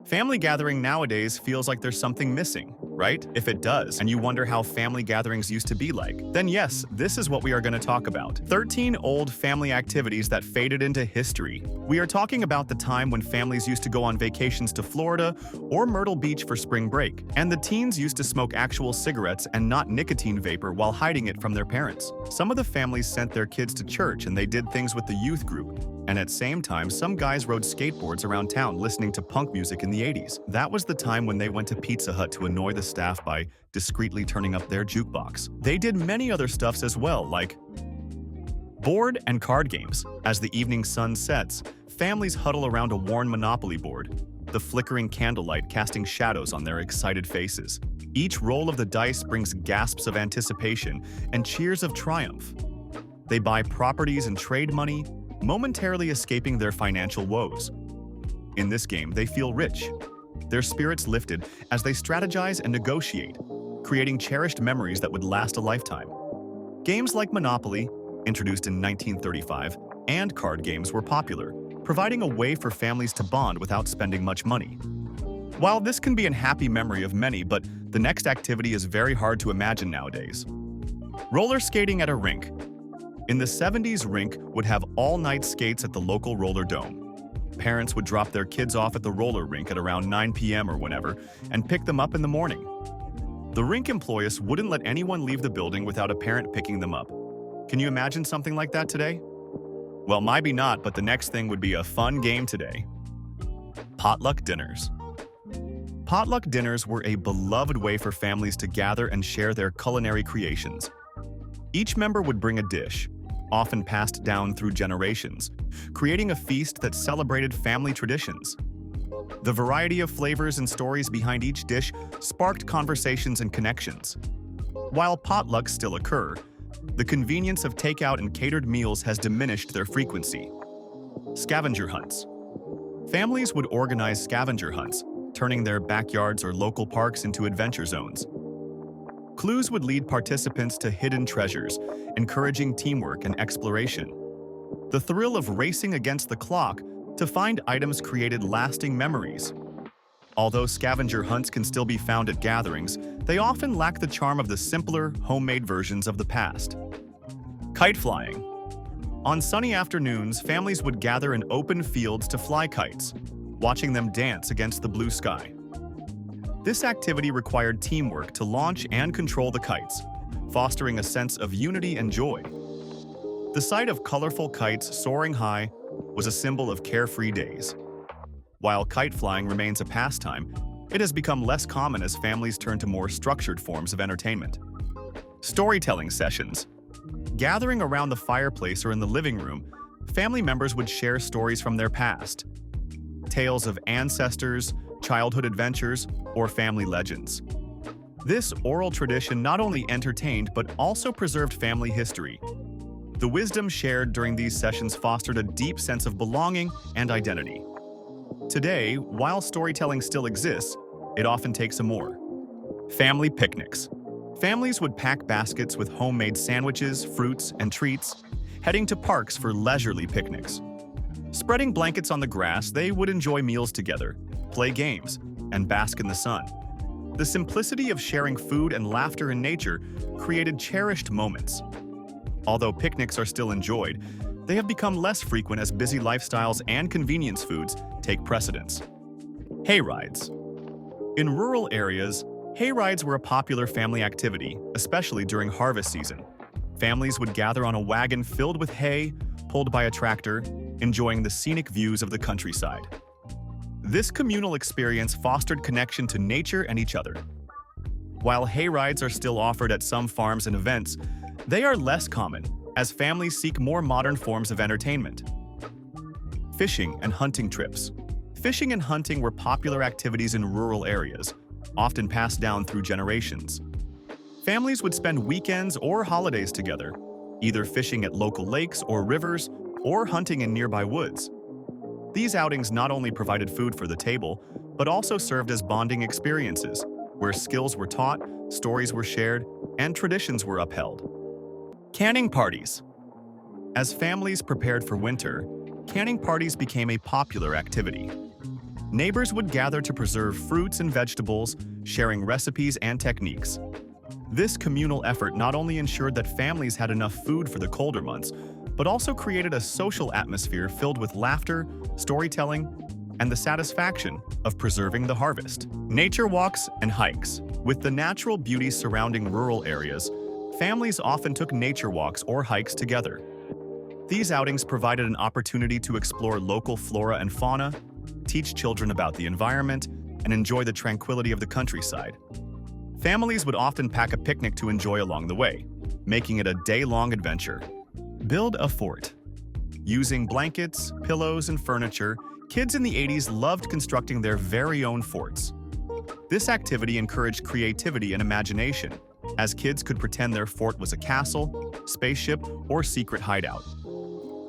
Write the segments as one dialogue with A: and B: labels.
A: Family gathering nowadays feels like there's something missing, right? If it does, and you wonder how family gatherings used to be like, then yes, this is what we are going to talk about. 13 old family activities that faded into history. We are talking about the time when families used to go on vacations to Florida or Myrtle Beach for spring break, and the teens used to smoke actual cigarettes and not nicotine vapor while hiding it from their parents. Some of the families sent their kids to church and they did things with the youth group. And at the same time, some guys rode skateboards around town listening to punk music in the 80s. That was the time when they went to Pizza Hut to annoy the staff by discreetly turning up their jukebox. They did many other stuffs as well, like board and card games. As the evening sun sets, families huddle around a worn Monopoly board, the flickering candlelight casting shadows on their excited faces. Each roll of the dice brings gasps of anticipation and cheers of triumph. They buy properties and trade money, momentarily escaping their financial woes. In this game, they feel rich, their spirits lifted as they strategize and negotiate, creating cherished memories that would last a lifetime. Games like Monopoly, introduced in 1935, and card games were popular, providing a way for families to bond without spending much money. While this can be a happy memory of many, but the next activity is very hard to imagine nowadays. Roller skating at a rink. In the 70s, rink would have all-night skates at the local roller dome. Parents would drop their kids off at the roller rink at around 9 p.m. or whenever and pick them up in the morning. The rink employees wouldn't let anyone leave the building without a parent picking them up. Can you imagine something like that today? Well, maybe not, but the next thing would be a fun game today. Potluck dinners. Potluck dinners were a beloved way for families to gather and share their culinary creations. Each member would bring a dish, often passed down through generations, creating a feast that celebrated family traditions. The variety of flavors and stories behind each dish sparked conversations and connections. While potlucks still occur, the convenience of takeout and catered meals has diminished their frequency. Scavenger hunts. Families would organize scavenger hunts, turning their backyards or local parks into adventure zones. Clues would lead participants to hidden treasures, encouraging teamwork and exploration. The thrill of racing against the clock to find items created lasting memories. Although scavenger hunts can still be found at gatherings, they often lack the charm of the simpler, homemade versions of the past. Kite flying. On sunny afternoons, families would gather in open fields to fly kites, watching them dance against the blue sky. This activity required teamwork to launch and control the kites, fostering a sense of unity and joy. The sight of colorful kites soaring high was a symbol of carefree days. While kite flying remains a pastime, it has become less common as families turn to more structured forms of entertainment. Storytelling sessions. Gathering around the fireplace or in the living room, family members would share stories from their past. Tales of ancestors, childhood adventures, or family legends. This oral tradition not only entertained but also preserved family history. The wisdom shared during these sessions fostered a deep sense of belonging and identity. Today, while storytelling still exists, it often takes a more. Family picnics. Families would pack baskets with homemade sandwiches, fruits, and treats, heading to parks for leisurely picnics. Spreading blankets on the grass, they would enjoy meals together, play games, and bask in the sun. The simplicity of sharing food and laughter in nature created cherished moments. Although picnics are still enjoyed, they have become less frequent as busy lifestyles and convenience foods take precedence. Hay rides. In rural areas, hay rides were a popular family activity, especially during harvest season. Families would gather on a wagon filled with hay, pulled by a tractor, enjoying the scenic views of the countryside. This communal experience fostered connection to nature and each other. While hay rides are still offered at some farms and events, they are less common as families seek more modern forms of entertainment. Fishing and hunting trips. Fishing and hunting were popular activities in rural areas, often passed down through generations. Families would spend weekends or holidays together, either fishing at local lakes or rivers or hunting in nearby woods. These outings not only provided food for the table, but also served as bonding experiences, where skills were taught, stories were shared, and traditions were upheld. Canning parties. As families prepared for winter, canning parties became a popular activity. Neighbors would gather to preserve fruits and vegetables, sharing recipes and techniques. This communal effort not only ensured that families had enough food for the colder months, but also created a social atmosphere filled with laughter, storytelling, and the satisfaction of preserving the harvest. Nature walks and hikes. With the natural beauty surrounding rural areas, families often took nature walks or hikes together. These outings provided an opportunity to explore local flora and fauna, teach children about the environment, and enjoy the tranquility of the countryside. Families would often pack a picnic to enjoy along the way, making it a day-long adventure. Build a fort. Using blankets, pillows, and furniture, kids in the 80s loved constructing their very own forts. This activity encouraged creativity and imagination, as kids could pretend their fort was a castle, spaceship, or secret hideout.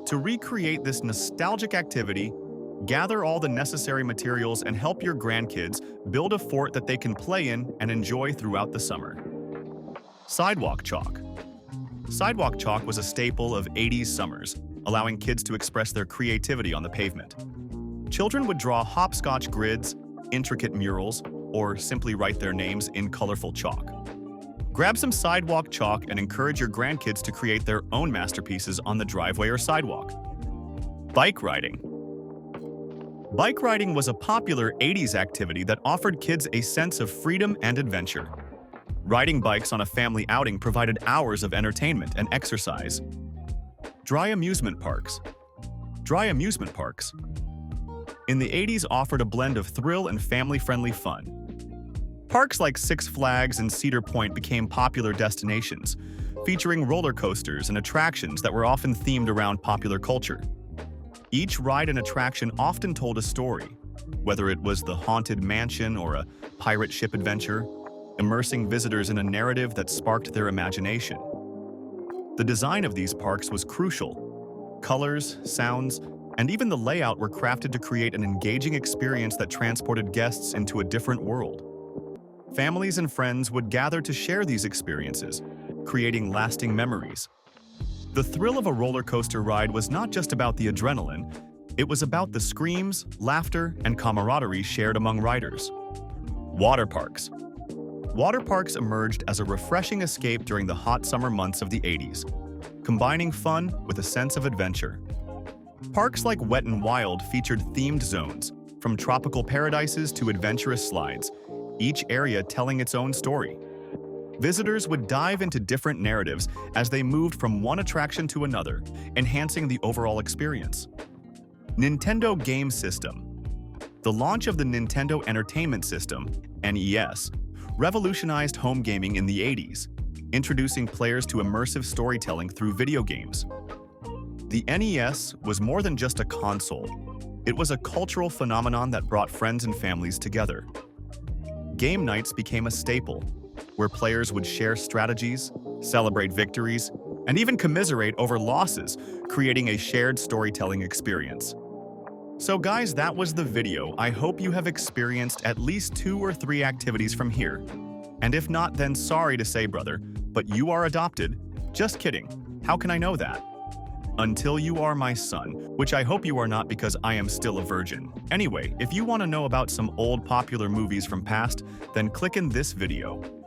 A: To recreate this nostalgic activity, gather all the necessary materials and help your grandkids build a fort that they can play in and enjoy throughout the summer. Sidewalk chalk. Sidewalk chalk was a staple of 80s summers, allowing kids to express their creativity on the pavement. Children would draw hopscotch grids, intricate murals, or simply write their names in colorful chalk. Grab some sidewalk chalk and encourage your grandkids to create their own masterpieces on the driveway or sidewalk. Bike riding. Bike riding was a popular 80s activity that offered kids a sense of freedom and adventure. Riding bikes on a family outing provided hours of entertainment and exercise. Dry amusement parks. Dry amusement parks in the 80s offered a blend of thrill and family-friendly fun. Parks like Six Flags and Cedar Point became popular destinations, featuring roller coasters and attractions that were often themed around popular culture. Each ride and attraction often told a story, whether it was the haunted mansion or a pirate ship adventure, immersing visitors in a narrative that sparked their imagination. The design of these parks was crucial. Colors, sounds, and even the layout were crafted to create an engaging experience that transported guests into a different world. Families and friends would gather to share these experiences, creating lasting memories. The thrill of a roller coaster ride was not just about the adrenaline, it was about the screams, laughter, and camaraderie shared among riders. Water parks. Water parks emerged as a refreshing escape during the hot summer months of the 80s, combining fun with a sense of adventure. Parks like Wet n Wild featured themed zones, from tropical paradises to adventurous slides, each area telling its own story. Visitors would dive into different narratives as they moved from one attraction to another, enhancing the overall experience. Nintendo Game System. The launch of the Nintendo Entertainment System, NES, revolutionized home gaming in the 80s, introducing players to immersive storytelling through video games. The NES was more than just a console. It was a cultural phenomenon that brought friends and families together. Game nights became a staple, where players would share strategies, celebrate victories, and even commiserate over losses, creating a shared storytelling experience. So guys, that was the video. I hope you have experienced at least 2 or 3 activities from here. And if not, then sorry to say, brother, but you are adopted. Just kidding. How can I know that? Until you are my son, which I hope you are not because I am still a virgin. Anyway, if you want to know about some old popular movies from past, then click in this video.